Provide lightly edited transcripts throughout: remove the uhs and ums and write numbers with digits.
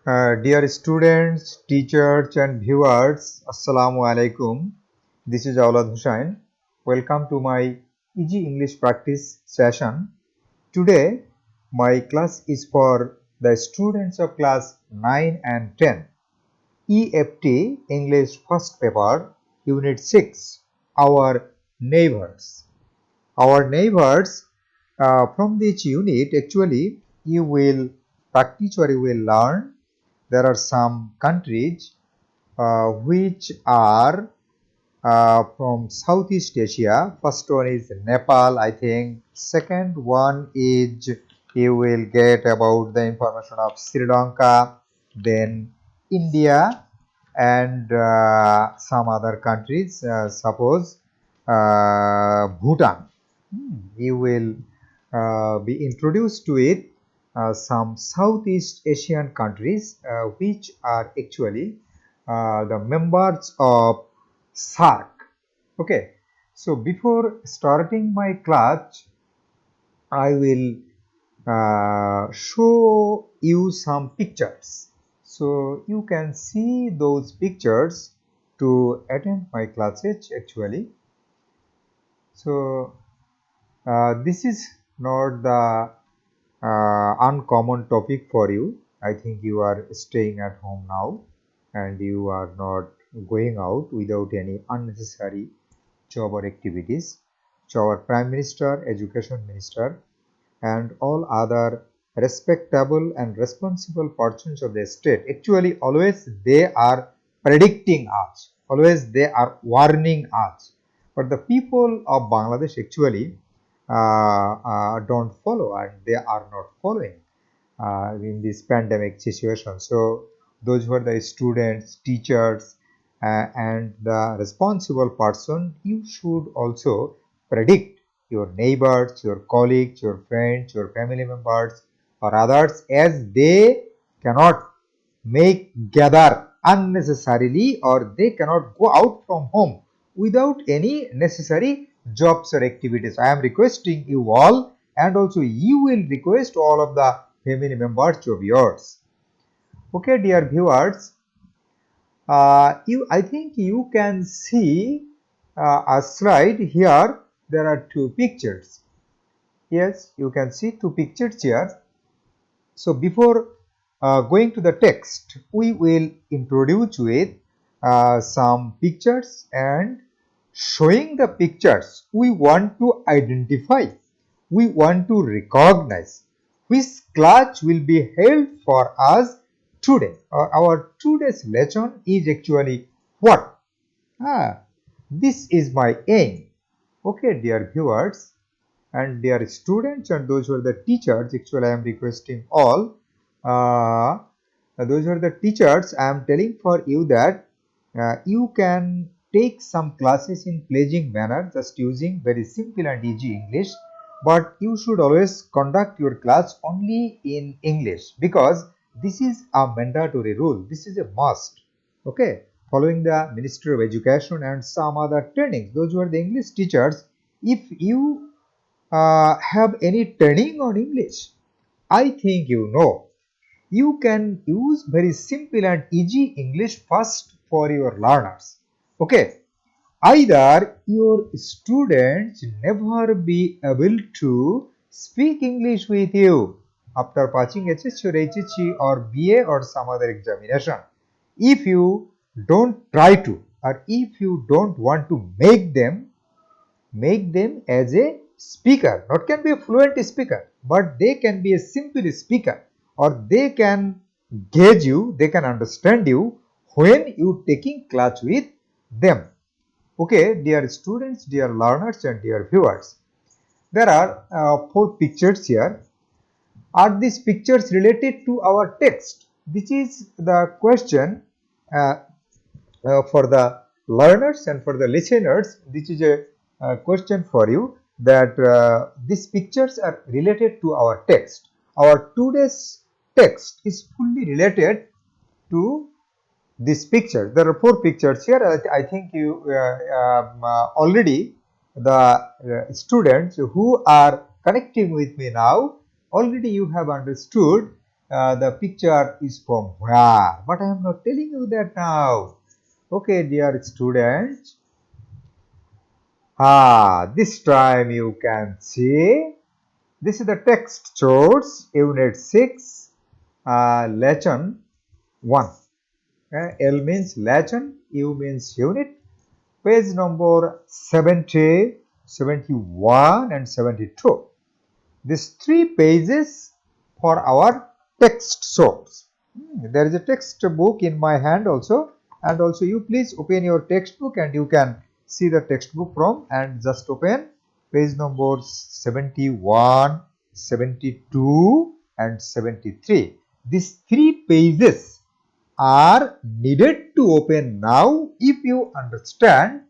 Dear students, teachers and viewers, Assalamu alaikum. This is Aulad Hussain. Welcome to my Easy English practice session. Today, my class is for the students of class 9 and 10. EFT English First Paper, Unit 6, Our Neighbors. Our neighbors, from this unit, actually, you will practice or you will learn there are some countries which are from Southeast Asia. First one is Nepal, I think. Second one is you will get about the information of Sri Lanka, then India, and some other countries, suppose Bhutan. You will be introduced to it some Southeast Asian countries which are actually the members of SAARC. Okay, so before starting my class, I will show you some pictures. So you can see those pictures to attend my classes actually. So this is not the uncommon topic for you. I think you are staying at home now and you are not going out without any unnecessary job or activities. So our Prime Minister, Education Minister and all other respectable and responsible persons of the state, actually always they are predicting us, always they are warning us. But the people of Bangladesh actually don't follow and they are not following in this pandemic situation. So those were the students, teachers, and the responsible person, you should also predict your neighbors, your colleagues, your friends, your family members, or others as they cannot make gather unnecessarily or they cannot go out from home without any necessary jobs or activities. I am requesting you all and also you will request all of the family members of yours. Okay, dear viewers, I think you can see a slide here. There are two pictures. Yes, you can see two pictures here. So before going to the text, we will introduce with some pictures and showing the pictures we want to identify, we want to recognize which class will be held for us today. Our today's lesson is actually what? This is my aim. Okay, dear viewers and dear students and those who are the teachers, actually I am requesting all those who are the teachers, I am telling for you that you can take some classes in pledging manner just using very simple and easy English, but you should always conduct your class only in English because this is a mandatory rule, this is a must. Okay, following the Ministry of Education and some other trainings, those who are the English teachers, if you have any training on English, I think you know you can use very simple and easy English first for your learners. Okay, either your students never be able to speak English with you after passing HSC or HSC or BA or some other examination. If you don't try to or if you don't want to make them as a speaker, not can be a fluent speaker, but they can be a simple speaker or they can gauge you, they can understand you when you taking class with them. Okay, dear students, dear learners and dear viewers, there are four pictures here. Are these pictures related to our text? This is the question uh, for the learners and for the listeners. This is a question for you that these pictures are related to our text. Our today's text is fully related to this picture. There are four pictures here. I think you already the students who are connecting with me now, already you have understood the picture is from where, but I am not telling you that now. Okay, dear students, this time you can see this is the text source, unit 6, lesson 1. L means lesson, U means unit, page number 70, 71 and 72. These 3 pages for our text source. There is a textbook in my hand also, and also you please open your textbook and you can see the textbook from, and just open page number 71, 72 and 73. These 3 pages are needed to open now if you understand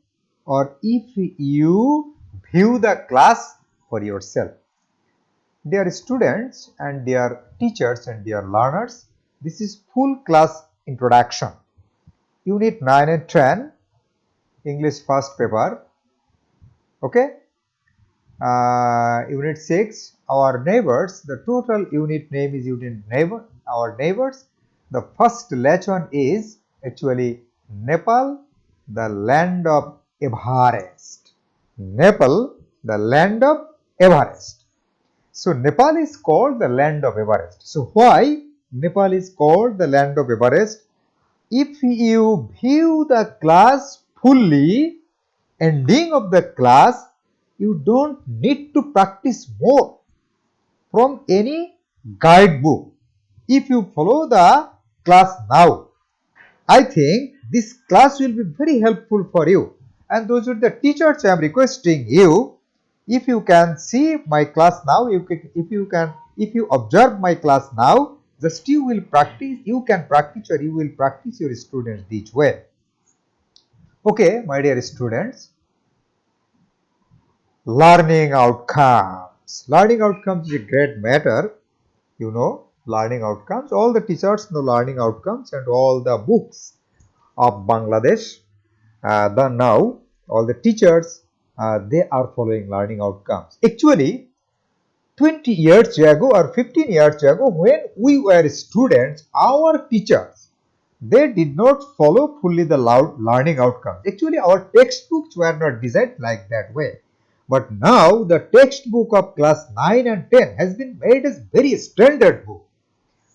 or if you view the class for yourself. Dear students and dear teachers and dear learners, this is full class introduction. Unit 9 and 10, English first paper. Okay. Unit 6, our neighbors. The total unit name is unit neighbor, our neighbors. The first lesson is actually Nepal, the land of Everest. Nepal, the land of Everest. So Nepal is called the land of Everest. So why Nepal is called the land of Everest? If you view the class fully, ending of the class, you don't need to practice more from any guidebook. If you follow the class now, I think this class will be very helpful for you. And those are the teachers I am requesting you, if you can see my class now, if you observe my class now, just you will practice, you can practice or you will practice your students this way. Okay, my dear students, learning outcomes. Learning outcomes is a great matter. You know, learning outcomes, all the teachers know learning outcomes, and all the books of Bangladesh, now all the teachers, they are following learning outcomes. Actually, 20 years ago or 15 years ago, when we were students, our teachers, they did not follow fully the learning outcomes. Actually, our textbooks were not designed like that way. But now the textbook of class 9 and 10 has been made as very standard book.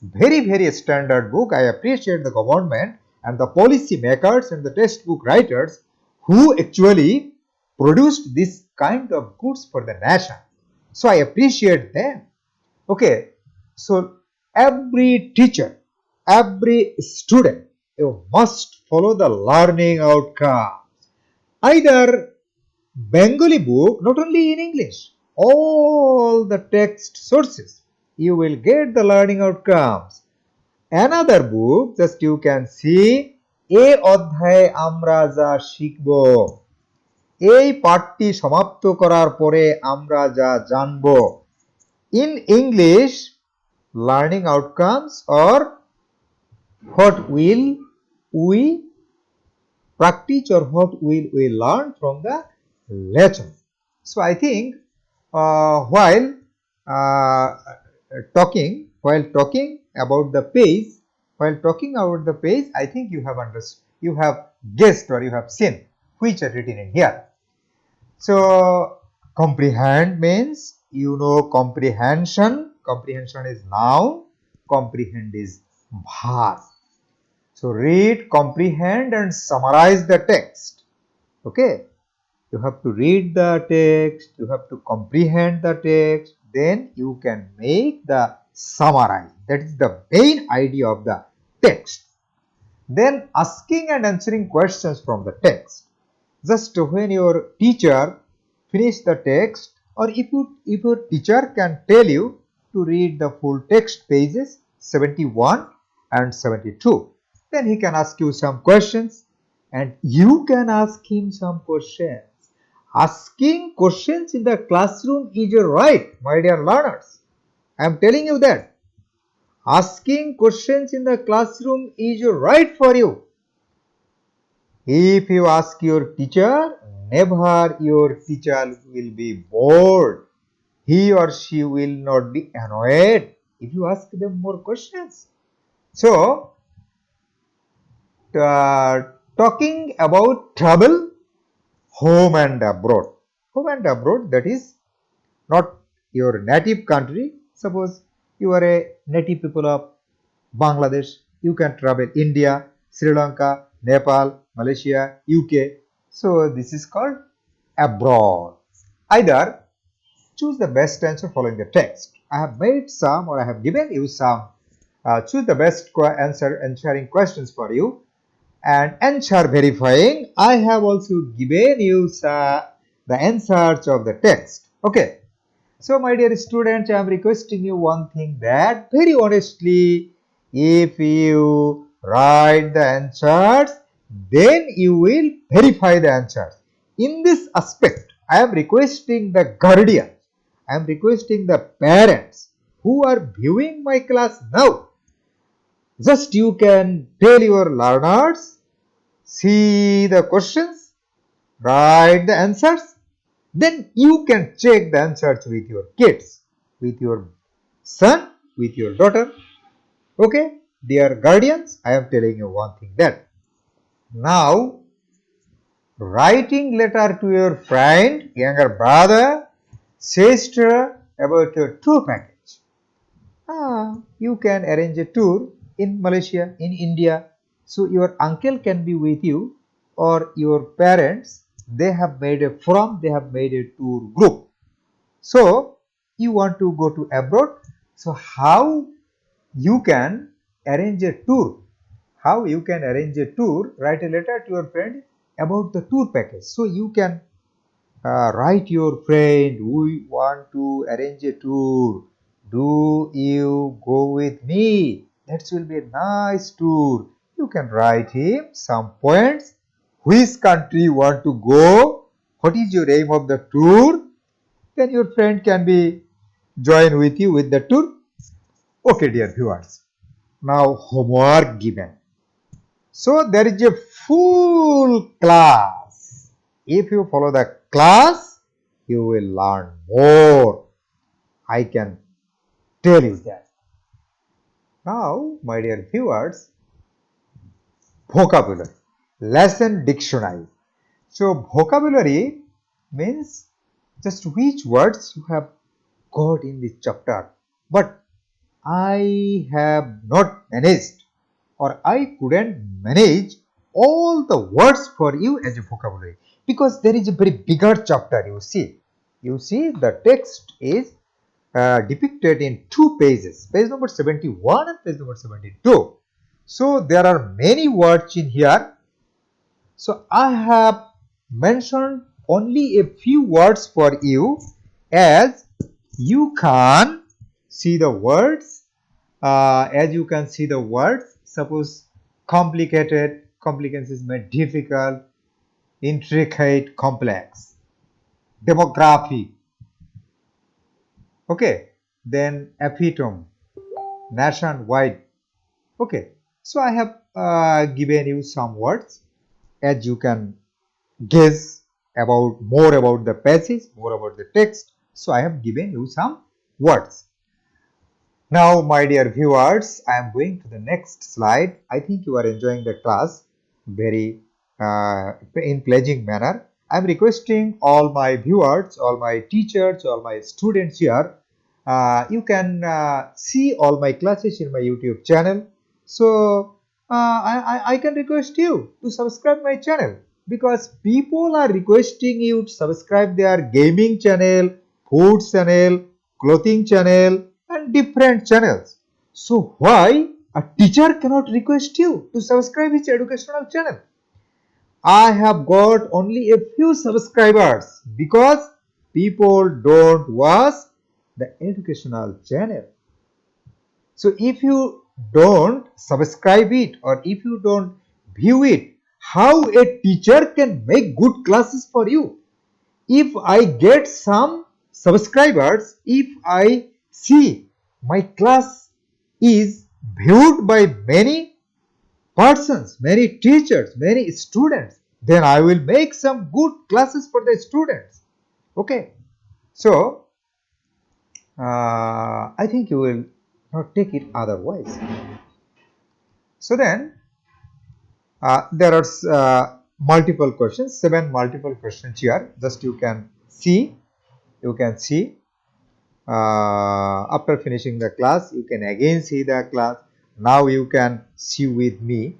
Very standard book. I appreciate the government and the policy makers and the textbook writers who actually produced this kind of goods for the nation. So I appreciate them. Okay, so every teacher, every student, you must follow the learning outcomes. Either Bengali book, not only in English, all the text sources, you will get the learning outcomes. Another book, just you can see, এই অধ্যায়ে আমরা যা শিখব, এই পাঠটি সমাপ্ত করার পরে আমরা যা জানব. In English, learning outcomes or what will we practice or what will we learn from the lesson. So I think while talking about the page, I think you have understood, you have guessed or you have seen which are written in here. So comprehend means, you know, comprehension. Comprehension is noun, comprehend is verb. So read, comprehend and summarize the text. Okay, you have to read the text, you have to comprehend the text, then you can make the summarize. That is the main idea of the text. Then asking and answering questions from the text. Just when your teacher finish the text, or if your teacher can tell you to read the full text pages 71 and 72, then he can ask you some questions and you can ask him some questions. Asking questions in the classroom is your right, my dear learners. I am telling you that asking questions in the classroom is your right for you. If you ask your teacher, never your teacher will be bored. He or she will not be annoyed. if you ask them more questions. So, uh, talking about travel home and abroad. Home and abroad, that is not your native country. Suppose you are a native people of Bangladesh, you can travel India, Sri Lanka, Nepal, Malaysia, UK. So this is called abroad. Either choose the best answer following the text. I have made some, or I have given you some. Choose the best answer answering questions for you, and answer verifying. I have also given you the answers of the text. Okay. So my dear students, I am requesting you one thing, that very honestly, if you write the answers, then you will verify the answers. In this aspect, I am requesting the guardian, I am requesting the parents who are viewing my class now. Just you can tell your learners, see the questions, write the answers, then you can check the answers with your kids, with your son, with your daughter. Okay, dear guardians, I am telling you one thing, that now writing letter to your friend, younger brother, sister about your tour package. You can arrange a tour in Malaysia, in India. So your uncle can be with you, or your parents, they have made a forum, they have made a tour group. So you want to go to abroad. So how you can arrange a tour? How you can arrange a tour? Write a letter to your friend about the tour package. So you can write your friend, we want to arrange a tour. Do you go with me? That will be a nice tour. You can write him some points. Which country you want to go? What is your aim of the tour? Then your friend can be join with you with the tour. Okay, dear viewers. Now homework given. So there is a full class. If you follow the class, you will learn more. I can tell you that. Now, my dear viewers, vocabulary. Lesson dictionary. So vocabulary means just which words you have got in this chapter. But I have not managed, or I couldn't manage all the words for you as a vocabulary, because there is a very bigger chapter. You see the text is depicted in two pages, page number 71 and page number 72. So there are many words in here. So I have mentioned only a few words for you, as you can see the words. As you can see the words, suppose complicated, complications mean difficult, intricate, complex, demography. Okay, then epitome, nationwide. Okay, so I have given you some words, as you can guess about more about the passage, more about the text. So I have given you some words. Now, my dear viewers, I am going to the next slide. I think you are enjoying the class very in pleasing manner. I am requesting all my viewers, all my teachers, all my students here. You can see all my classes in my YouTube channel. So I can request you to subscribe my channel, because people are requesting you to subscribe their gaming channel, food channel, clothing channel, and different channels. So why a teacher cannot request you to subscribe his educational channel? I have got only a few subscribers because people don't watch the educational channel. So if you don't subscribe it, or if you don't view it, how a teacher can make good classes for you? If I get some subscribers, if I see my class is viewed by many persons, many teachers, many students, then I will make some good classes for the students. Okay, so I think you will not take it otherwise. So then there are multiple questions, 7 multiple questions here. Just you can see, after finishing the class, you can again see the class. Now you can see with me.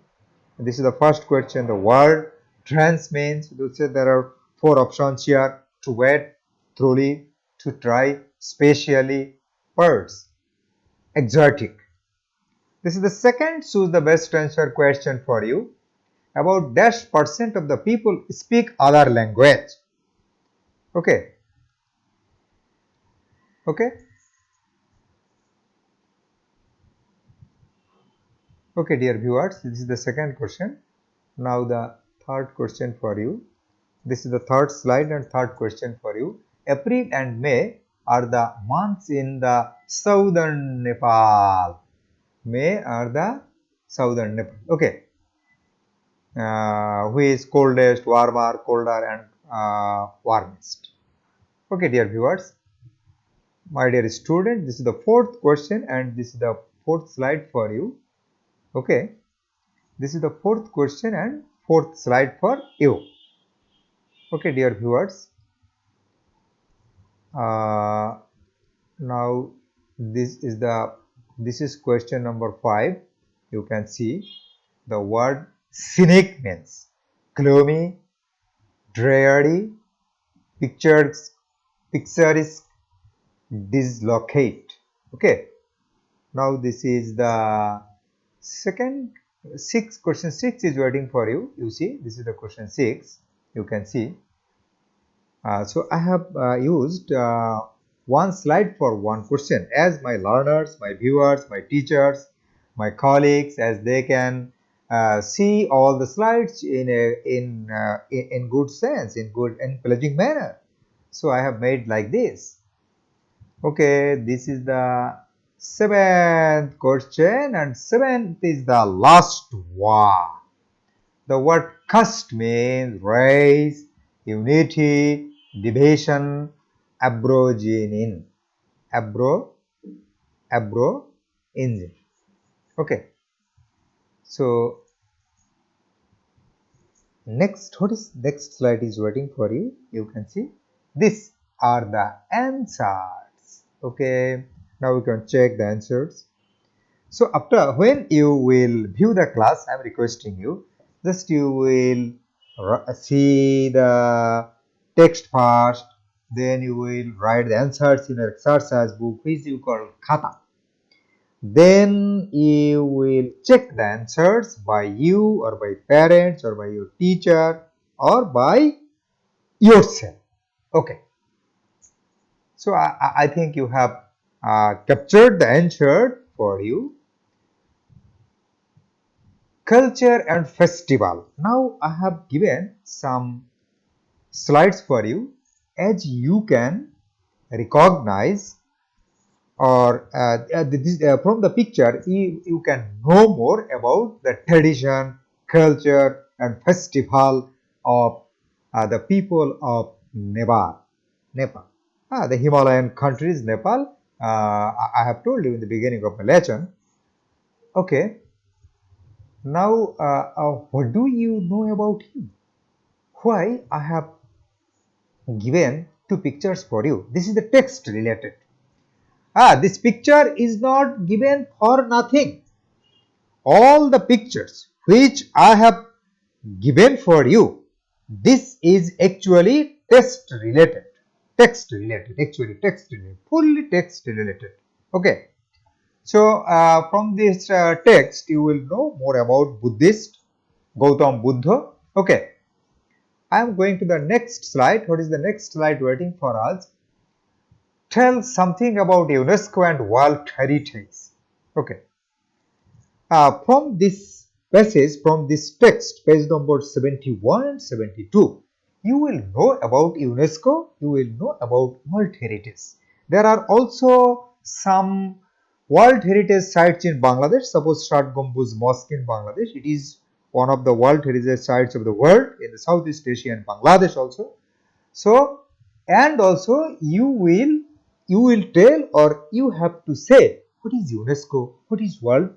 This is the first question. The word trans means, you say there are 4 options here: to wed, truly, to try, spatially, birds, exotic. This is the second choose the best answer question for you. About dash percent of the people speak other language. Okay. Okay. Okay, dear viewers, this is the second question. Now the third question for you. This is the third slide and third question for you. April and May are the months in the southern Nepal. May are the southern Nepal. Okay. Who is coldest, warmer, colder, and warmest? Okay, dear viewers, my dear student, this is the fourth question and this is the fourth slide for you. Okay, this is the fourth question and fourth slide for you. Okay, dear viewers, now this is question number 5. You can see the word scenic means gloomy, dreary, picturesque, dislocate. Okay, now this is the second question 6 is waiting for you. You see, this is the question 6. You can see. So I have used one slide for one question, as my learners, my viewers, my teachers, my colleagues, as they can see all the slides in good sense, in good and pleasing manner. So I have made like this. Okay, this is the 7th question and 7th is the last one. The word caste means race, unity, division, aborigine, engine. Okay. So what is next slide is waiting for you. You can see these are the answers. Okay. Now we can check the answers. So after when you will view the class, I am requesting you, just you will see the text first, then you will write the answers in an exercise book which you call khata. Then you will check the answers by you or by parents or by your teacher or by yourself. Okay. So I think you have captured the answer for you. Culture and festival. Now I have given some slides for you. As you can recognize or from the picture, you can know more about the tradition, culture and festival of the people of Nepal. The Himalayan countries, Nepal. I have told you in the beginning of my lesson. Okay. Now, what do you know about him? Why I have given 2 pictures for you. This is the text related. This picture is not given for nothing. All the pictures which I have given for you, this is actually text related, fully text related. Okay. So from this text, you will know more about Buddhist, Gautam Buddha. Okay. I am going to the next slide. What is the next slide waiting for us? Tell something about UNESCO and World Heritage. Okay. From this passage, from this text, page number 71 and 72, you will know about UNESCO, you will know about World Heritage. There are also some World Heritage sites in Bangladesh. Suppose Shat Gambuz Mosque in Bangladesh. It is one of the World Heritage sites of the world in the Southeast Asia and Bangladesh also. So, and also you will tell or you have to say what is UNESCO, what is World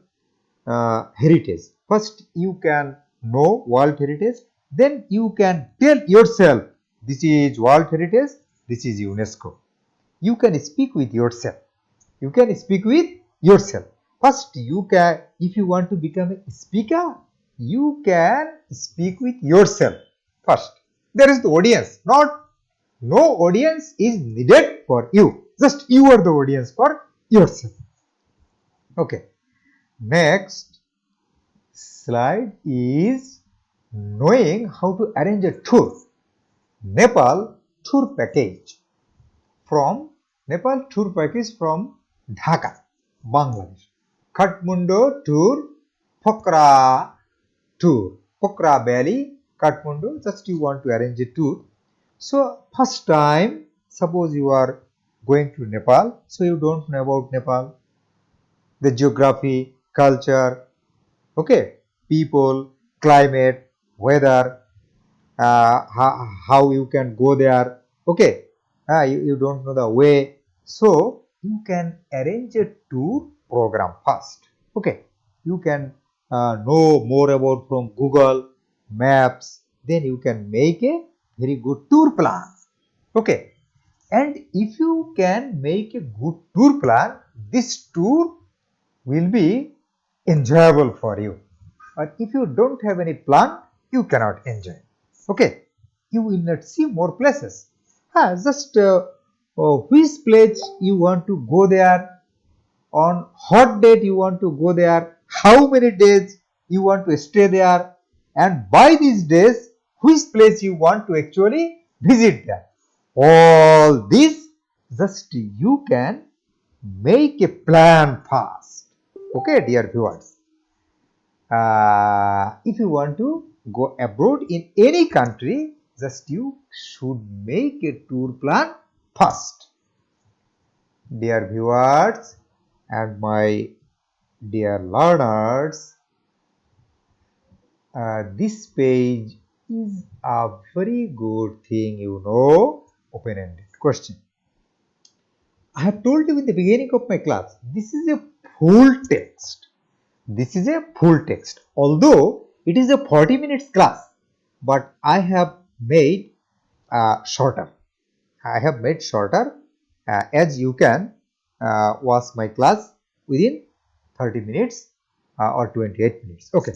Heritage. First you can know World Heritage, then you can tell yourself this is World Heritage, this is UNESCO. You can speak with yourself. You can speak with yourself. First you can, if you want to become a speaker, you can speak with yourself first. There is the audience, not no audience is needed for you. Just you are the audience for yourself. Okay. Next slide is knowing how to arrange a tour. Nepal tour package from Dhaka, Bangladesh. Kathmandu tour, Pokhara Valley, Kathmandu. Just you want to arrange a tour. So first time, suppose you are going to Nepal, so you don't know about Nepal, the geography, culture, okay, people, climate, weather, how you can go there, okay, you don't know the way, so you can arrange a tour program first, okay, you can know more about from Google Maps, then you can make a very good tour plan, okay, and if you can make a good tour plan, this tour will be enjoyable for you. But if you don't have any plan, you cannot enjoy. Okay, you will not see more places. Just which place you want to go there, on hot date you want to go there, how many days you want to stay there, and by these days, which place you want to actually visit there. All this, just you can make a plan fast. Okay, dear viewers. If you want to go abroad in any country, just you should make a tour plan first. Dear viewers and my dear learners, this page is a very good thing, you know, open-ended question. I have told you in the beginning of my class, this is a full text. This is a full text. Although it is a 40 minutes class, but I have made shorter. I have made shorter as you can watch my class within 30 minutes or 28 minutes. Okay.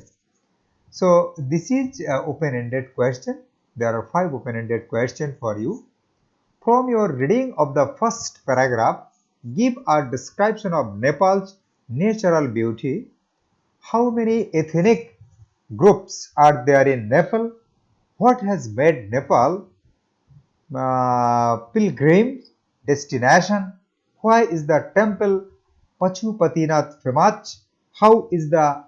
So this is open-ended question. There are 5 open-ended questions for you. From your reading of the first paragraph, give a description of Nepal's natural beauty. How many ethnic groups are there in Nepal? What has made Nepal pilgrim destination? Why is the temple Pashupatinath famous? How is the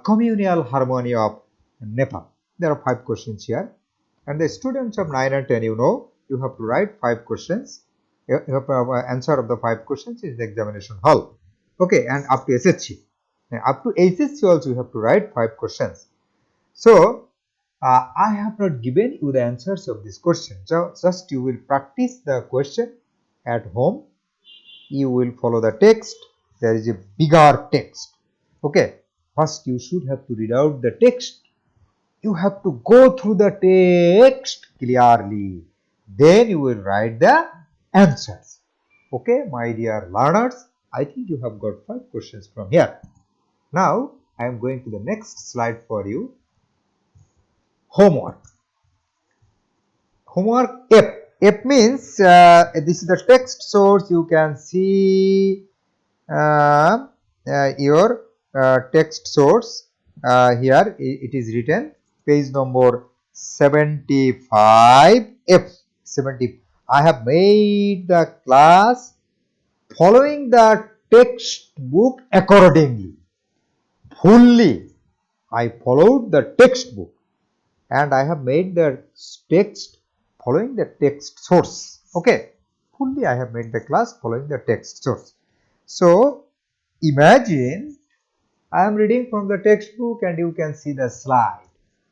communal harmony of Nepal? There are 5 questions here, and the students of 9 and 10, you know, you have to write 5 questions. You have to answer of the 5 questions in the examination hall. Okay, and up to SSC. Up to SSC also you have to write 5 questions. So I have not given you the answers of this question. So just you will practice the question at home. You will follow the text. There is a bigger text. Okay. First you should have to read out the text. You have to go through the text clearly. Then you will write the answers. Okay, my dear learners, I think you have got 5 questions from here. Now I am going to the next slide for you. Homework. Homework F. F means this is the text source. You can see your text source here. It is written page number 75 F 70. I have made the class following the textbook accordingly. Fully I followed the textbook and I have made the text following the text source. Okay, fully I have made the class following the text source. So imagine I am reading from the textbook and you can see the slide.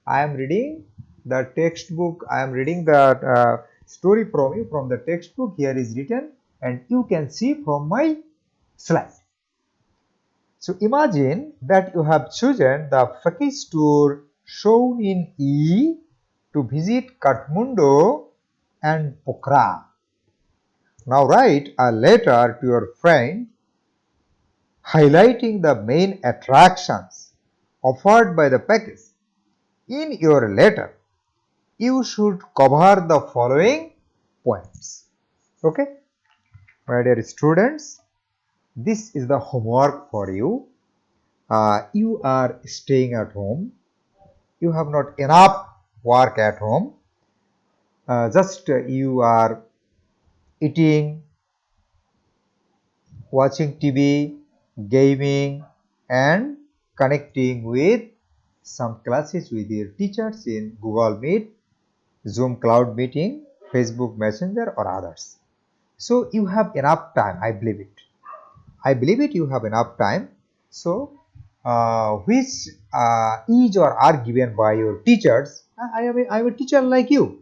I am reading the textbook, I am reading the story from the textbook. Here is written and you can see from my slide. So imagine that you have chosen the package tour shown in E to visit Kathmandu and Pokhara. Now write a letter to your friend highlighting the main attractions offered by the package. In your letter, you should cover the following points. Okay, my dear students, this is the homework for you. You are staying at home. You have not enough work at home. Just you are eating, watching TV, gaming, and connecting with some classes with your teachers in Google Meet, Zoom Cloud Meeting, Facebook Messenger, or others. So you have enough time, I believe it. I believe it, you have enough time. So, which is or are given by your teachers. I am a teacher like you.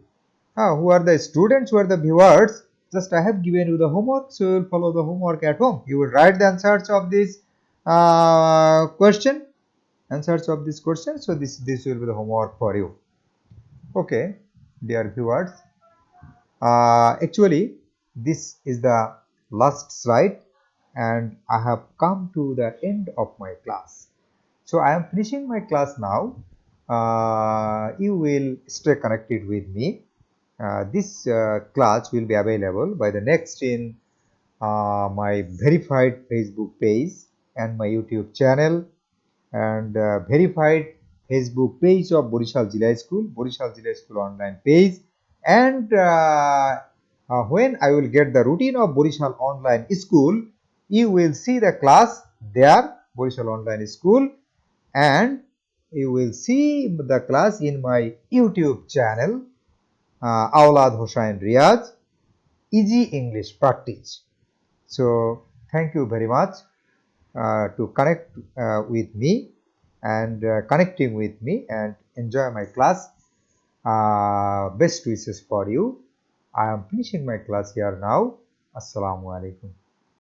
Who are the students, who are the viewers? Just I have given you the homework, so you will follow the homework at home. You will write the answers of this question. Answers of this question. So this will be the homework for you. Okay, dear viewers. Actually, this is the last slide, and I have come to the end of my class. So I am finishing my class now. You will stay connected with me. This class will be available by the next in my verified Facebook page and my YouTube channel, and verified Facebook page of Borishal Jilai School online page. And when I will get the routine of Borishal Online School, you will see the class there, Borishal Online School, and you will see the class in my YouTube channel, Aulad Hossain Riyaz, Easy English Practice. So thank you very much to connect with me and connecting with me and enjoy my class. Best wishes for you. I am finishing my class here now. Assalamu alaikum.